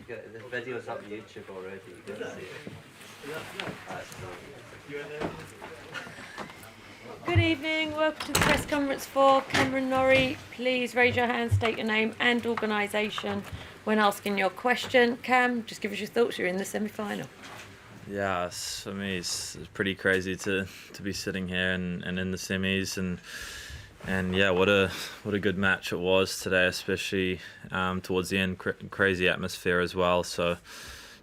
The video's up on YouTube already. You can see it. That's brilliant. Good evening, welcome to the press conference for Cameron Norrie. Please raise your hand, state your name and organisation when asking your question. Cam, just give us your thoughts, you're in the semi-final. Yeah, for me it's pretty crazy to be sitting here and in the semis and yeah, what a good match it was today, especially towards the end. Crazy atmosphere as well, so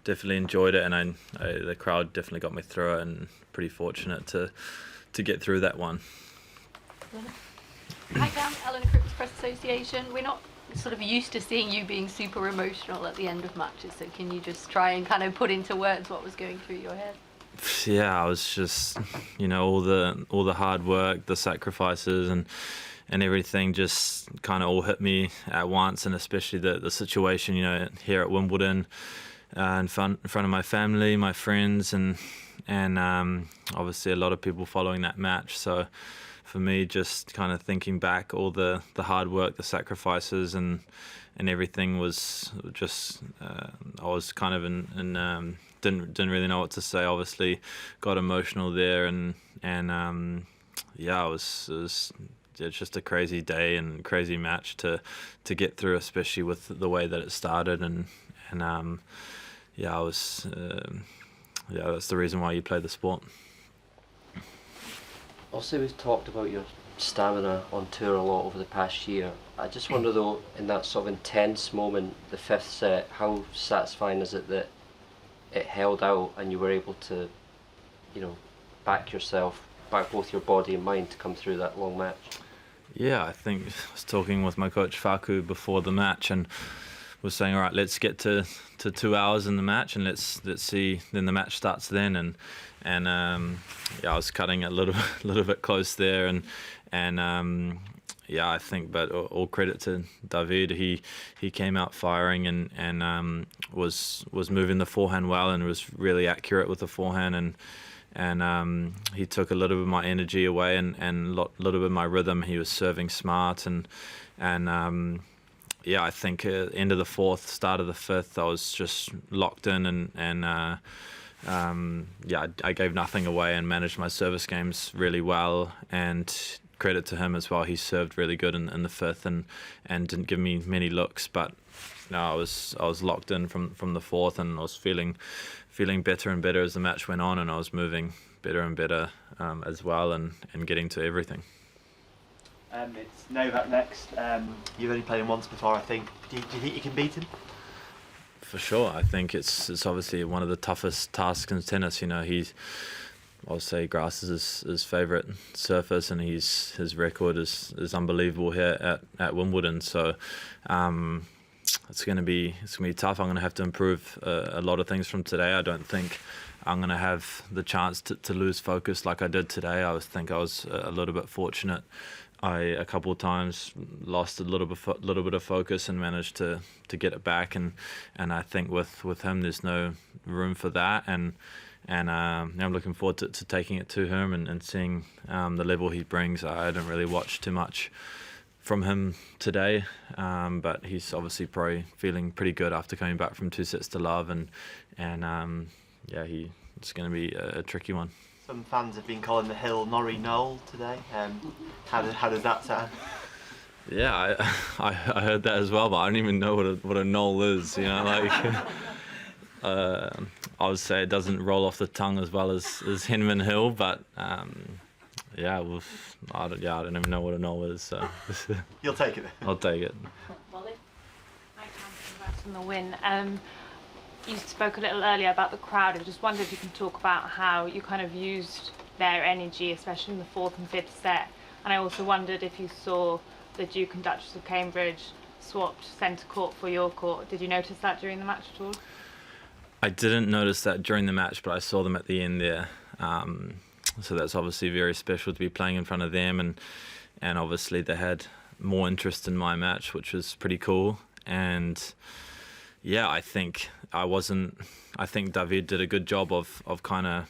definitely enjoyed it, and the crowd definitely got me through it, and pretty fortunate to get through that one. Hi Cam, Ellen Cripps Press Association. We're not sort of used to seeing you being super emotional at the end of matches, so can you just try and kind of put into words what was going through your head? Yeah, I was just, all the hard work, the sacrifices and everything just kind of all hit me at once, and especially the situation, here at Wimbledon, in front of my family, my friends, and obviously a lot of people following that match. So for me, just kind of thinking back, all the hard work, the sacrifices, and everything was just, I was kind of in didn't really know what to say. Obviously, got emotional there, and yeah, it was just a crazy day and crazy match to get through, especially with the way that it started, and yeah, I was yeah, that's the reason why you play the sport. Also, we've talked about your stamina on tour a lot over the past year. I just wonder though, in that sort of intense moment, the fifth set, how satisfying is it that it held out and you were able to, back both your body and mind to come through that long match? Yeah, I think I was talking with my coach Faku before the match, and was saying, all right, let's get to 2 hours in the match, and let's see. Then the match starts then, and yeah, I was cutting it a little bit close there, and yeah, I think, but all credit to David. He came out firing and was moving the forehand well, and was really accurate with the forehand, and he took a little bit of my energy away and a little bit of my rhythm. He was serving smart, and yeah, I think end of the fourth, start of the fifth, I was just locked in, and yeah, I gave nothing away and managed my service games really well, and credit to him as well. He served really good in the fifth and didn't give me many looks, but no, I was locked in from the fourth, and I was feeling better and better as the match went on, and I was moving better and better as well, and getting to everything. It's Novak next. You've only played him once before, I think. Do you think you can beat him? For sure. I think it's obviously one of the toughest tasks in tennis. I'll say grass is his favourite surface, and his record is unbelievable here at Wimbledon. So it's going to be tough. I'm going to have to improve a lot of things from today. I don't think I'm going to have the chance to lose focus like I did today. I think I was a little bit fortunate. A couple of times lost a little bit of focus and managed to get it back, and I think with him there's no room for that, and I'm looking forward to taking it to him and seeing the level he brings. I didn't really watch too much from him today, but he's obviously probably feeling pretty good after coming back from 2 sets to love, and yeah, it's going to be a tricky one. Some fans have been calling the hill Norrie Knoll today. How does that sound? Yeah, I heard that as well, but I don't even know what a knoll is. I would say it doesn't roll off the tongue as well as Henman Hill, but yeah, I don't even know what a knoll is. So you'll take it. I'll take it. Molly, hi Cam, congrats on the win. You spoke a little earlier about the crowd. I just wondered if you can talk about how you kind of used their energy, especially in the fourth and fifth set. And I also wondered if you saw the Duke and Duchess of Cambridge swapped centre court for your court. Did you notice that during the match at all? I didn't notice that during the match, but I saw them at the end there. So that's obviously very special to be playing in front of them, and obviously they had more interest in my match, which was pretty cool. And yeah, I think David did a good job of kind of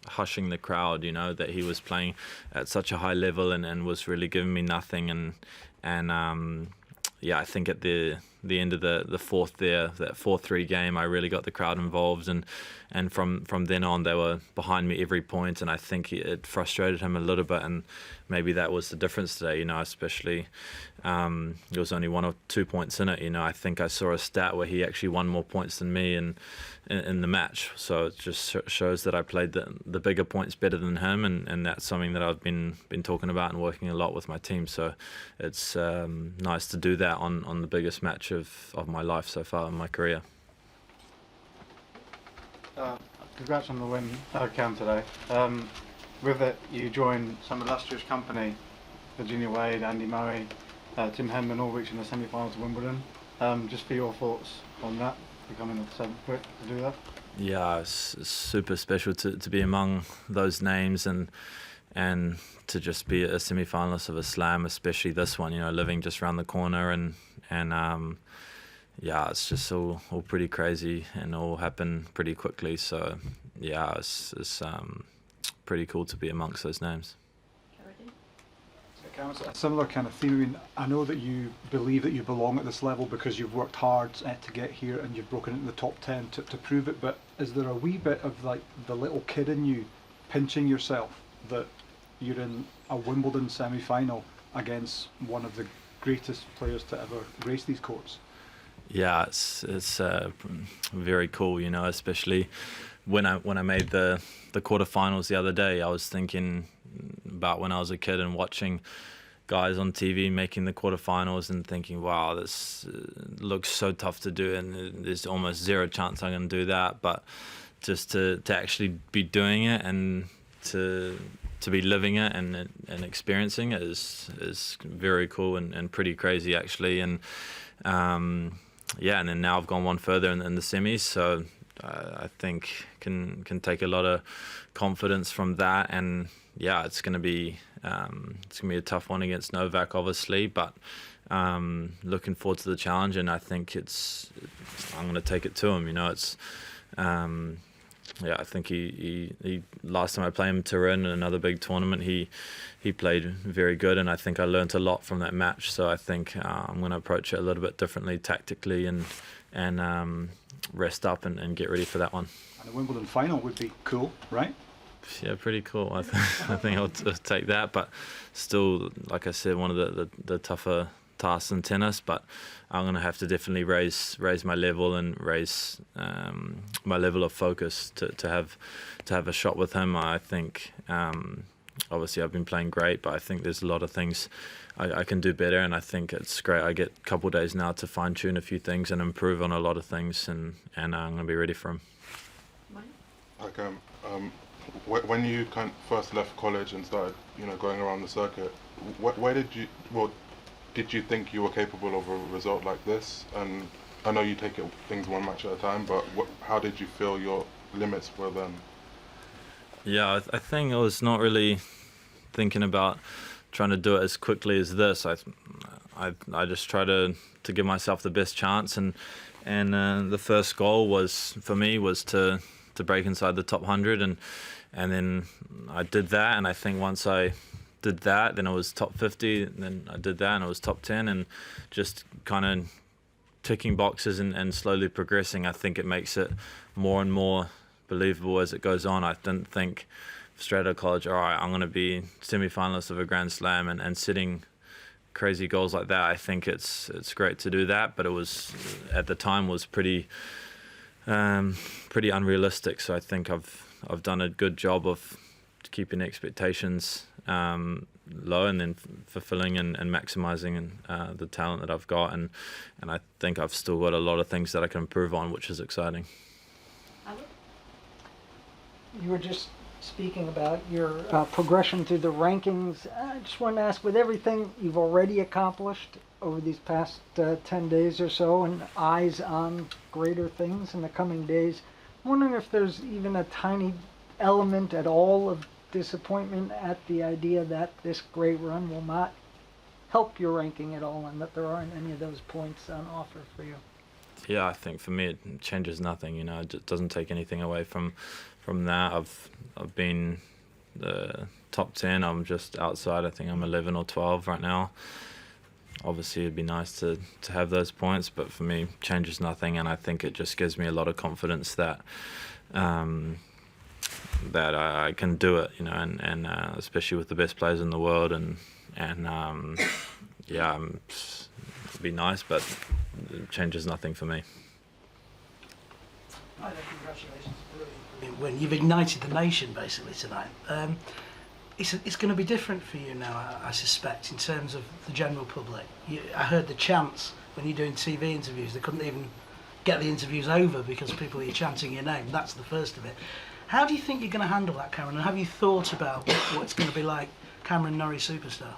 hushing the crowd, that he was playing at such a high level and was really giving me nothing, and yeah, I think at the the end of the fourth there, that 4-3 game, I really got the crowd involved, and from then on they were behind me every point, and I think it frustrated him a little bit, and maybe that was the difference today, especially there was only 1 or 2 points in it. I think I saw a stat where he actually won more points than me in the match, so it just shows that I played the bigger points better than him, and that's something that I've been talking about and working a lot with my team, so it's nice to do that on the biggest match of my life so far in my career. Congrats on the win, Cam, today. With it, you joined some illustrious company, Virginia Wade, Andy Murray, Tim Henman, all reaching the semi-finals of Wimbledon. Just for your thoughts on that, becoming the seventh pick to do that. Yeah, it's super special to be among those names and to just be a semi-finalist of a slam, especially this one, living just around the corner, and yeah, it's just all pretty crazy and all happened pretty quickly. So yeah, it's pretty cool to be amongst those names. Cam, it's a similar kind of theme. I mean, I know that you believe that you belong at this level because you've worked hard to get here and you've broken into the top 10 to prove it, but is there a wee bit of like the little kid in you pinching yourself that you're in a Wimbledon semi-final against one of the greatest players to ever race these courts? Yeah, it's very cool, especially when I made the quarterfinals the other day. I was thinking about when I was a kid and watching guys on TV making the quarterfinals and thinking, wow, this looks so tough to do, and there's almost zero chance I'm going to do that. But just to actually be doing it and to be living it and experiencing it is very cool and pretty crazy actually. And yeah, and then now I've gone one further in the semis, so I think can take a lot of confidence from that. And yeah, it's gonna be a tough one against Novak, obviously, but looking forward to the challenge, and I think I'm gonna take it to him. It's yeah, I think he last time I played him in Turin in another big tournament, he played very good, and I think I learnt a lot from that match. So I think I'm going to approach it a little bit differently tactically and rest up and get ready for that one. And a Wimbledon final would be cool, right? Yeah, pretty cool. I think I'll take that, but still, like I said, one of the tougher tasks in tennis, but I'm going to have to definitely raise my level and raise my level of focus to have a shot with him. I think obviously I've been playing great, but I think there's a lot of things I can do better, and I think it's great. I get a couple of days now to fine tune a few things and improve on a lot of things, and I'm going to be ready for him. Okay, when you first left college and started, going around the circuit, where did you think you were capable of a result like this? And I know you take things one match at a time, but how did you feel your limits were then? Yeah, I think I was not really thinking about trying to do it as quickly as this. I just try to give myself the best chance, and the first goal was to break inside the top 100, and then I did that, and I think once I did that, then it was top 50, and then I did that and it was top 10, and just kind of ticking boxes and slowly progressing. I think it makes it more and more believable as it goes on. I didn't think straight out of college, all right, I'm going to be semi-finalist of a Grand Slam and setting crazy goals like that. I think it's great to do that, but it was, at the time, was pretty unrealistic. So I think I've done a good job of keeping expectations low and then fulfilling and maximizing the talent that I've got, and I think I've still got a lot of things that I can improve on, which is exciting. You were just speaking about your progression through the rankings. I just wanted to ask, with everything you've already accomplished over these past 10 days or so, and eyes on greater things in the coming days, I'm wondering if there's even a tiny element at all of disappointment at the idea that this great run will not help your ranking at all, and that there aren't any of those points on offer for you. Yeah, I think for me it changes nothing. It doesn't take anything away from that. I've been the top 10. I'm just outside. I think I'm 11 or 12 right now. obviously it'd be nice to have those points, but for me, changes nothing, and I think it just gives me a lot of confidence that that I can do it, you know, and especially with the best players in the world, and yeah, it'd be nice, but it changes nothing for me. Hi there, congratulations. Brilliant win. You've ignited the nation basically tonight. It's going to be different for you now, I suspect, in terms of the general public. I heard the chants when you're doing TV interviews. They couldn't even get the interviews over because people are chanting your name. That's the first of it. How do you think you're going to handle that, Cameron? And have you thought about what it's going to be like, Cameron Norrie superstar?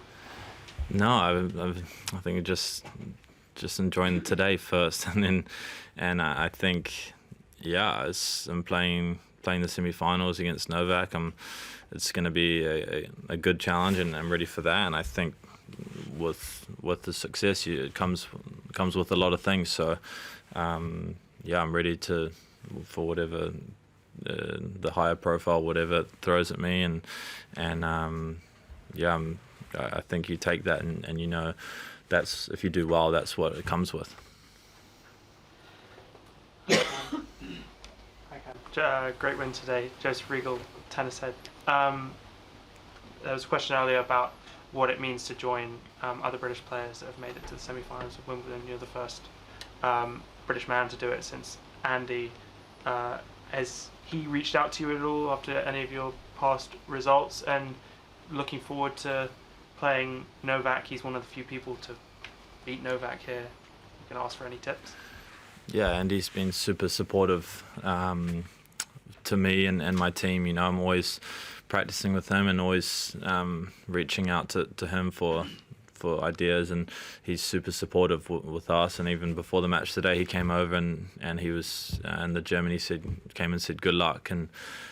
No, I think just enjoying today first, and I think, yeah, I'm playing the semi-finals against Novak. It's going to be a good challenge, and I'm ready for that. And I think with the success, it comes with a lot of things. So yeah, I'm ready for whatever the higher profile, whatever it throws at me, and yeah, I think you take that, and you know, that's, if you do well, that's what it comes with. Great win today, Joseph Regal, tennis head. There was a question earlier about what it means to join other British players that have made it to the semi-finals of Wimbledon. You're the first British man to do it since Andy. Has he reached out to you at all after any of your past results? And looking forward to playing Novak, he's one of the few people to beat Novak here. You can ask for any tips. Yeah, Andy's been super supportive to me and my team. You know, I'm always practicing with him and always reaching out to him for ideas, and he's super supportive with us. And even before the match today, he came over and he was and the Germany came and said good luck, and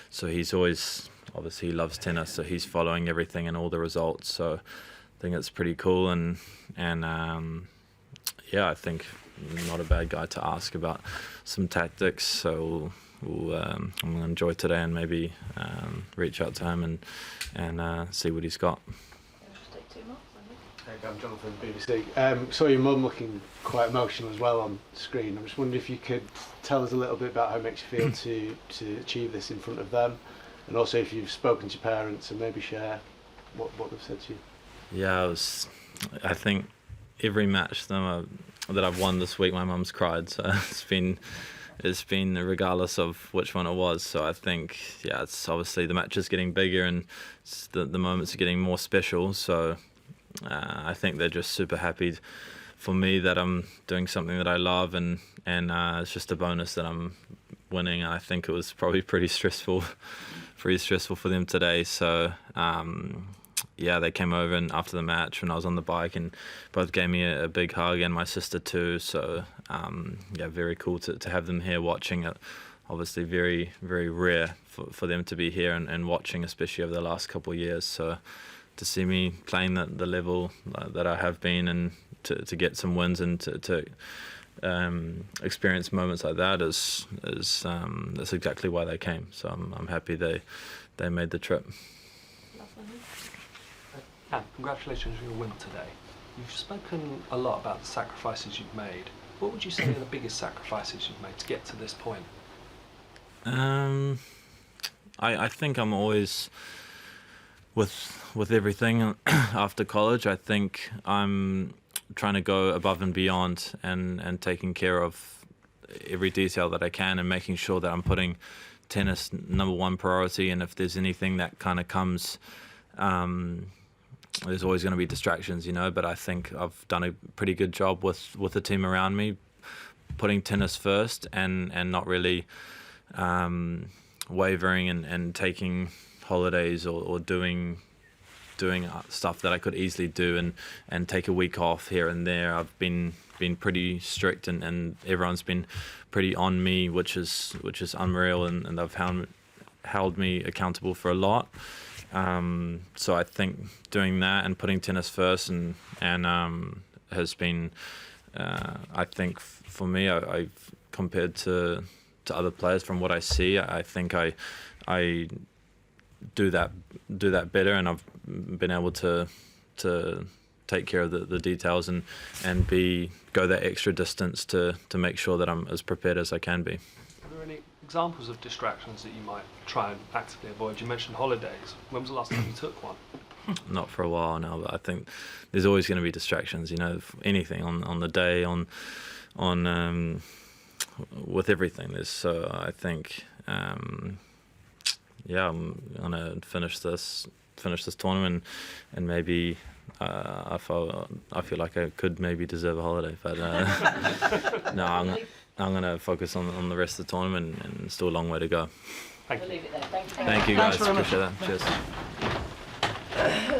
so he's always, obviously he loves tennis, so he's following everything and all the results. So I think it's pretty cool, and yeah, I think not a bad guy to ask about some tactics. So I'm going to enjoy today and maybe reach out to him and see what he's got. Hey, I'm Jonathan, BBC. Saw your mum looking quite emotional as well on screen. I'm just wondering if you could tell us a little bit about how it makes you feel to achieve this in front of them, and also if you've spoken to your parents and maybe share what they've said to you. Yeah, I think every match that I've won this week, my mum's cried. So it's been regardless of which one it was. So I think, yeah, it's obviously the match is getting bigger and the moments are getting more special. So I think they're just super happy for me that I'm doing something that I love, and it's just a bonus that I'm winning. I think it was probably pretty stressful for them today. So yeah, they came over and after the match when I was on the bike and both gave me a big hug, and my sister too. So yeah, very cool to have them here watching it. Obviously very, very rare for them to be here and watching, especially over the last couple of years. So to see me playing at the level that I have been, and to get some wins and to experience moments like that is that's exactly why they came. So I'm happy they made the trip. And congratulations on your win today. You've spoken a lot about the sacrifices you've made. What would you say are the biggest sacrifices you've made to get to this point? I think I'm always with everything after college. I think I'm trying to go above and beyond and taking care of every detail that I can, and making sure that I'm putting tennis number one priority. And if there's anything that kind of comes, there's always going to be distractions, you know, but I think I've done a pretty good job with the team around me, putting tennis first and not really wavering and taking holidays or doing stuff that I could easily do and take a week off here and there. I've been pretty strict, and everyone's been pretty on me, which is unreal, and they've held me accountable for a lot. So I think doing that and putting tennis first and has been, I think for me, I've compared to other players from what I see, I think I do that better, and I've been able to take care of the details and go that extra distance to make sure that I'm as prepared as I can be. Are there any examples of distractions that you might try and actively avoid? You mentioned holidays. When was the last time you took one? Not for a while now, but I think there's always going to be distractions. Anything on the day, on with everything. So I think, I'm gonna finish this tournament, and maybe I feel like I could maybe deserve a holiday, but no, I'm gonna focus on the rest of the tournament, and still a long way to go. Thank you. We'll leave it there. Thank you. Thank you guys, Thanks very much. appreciate that. Cheers.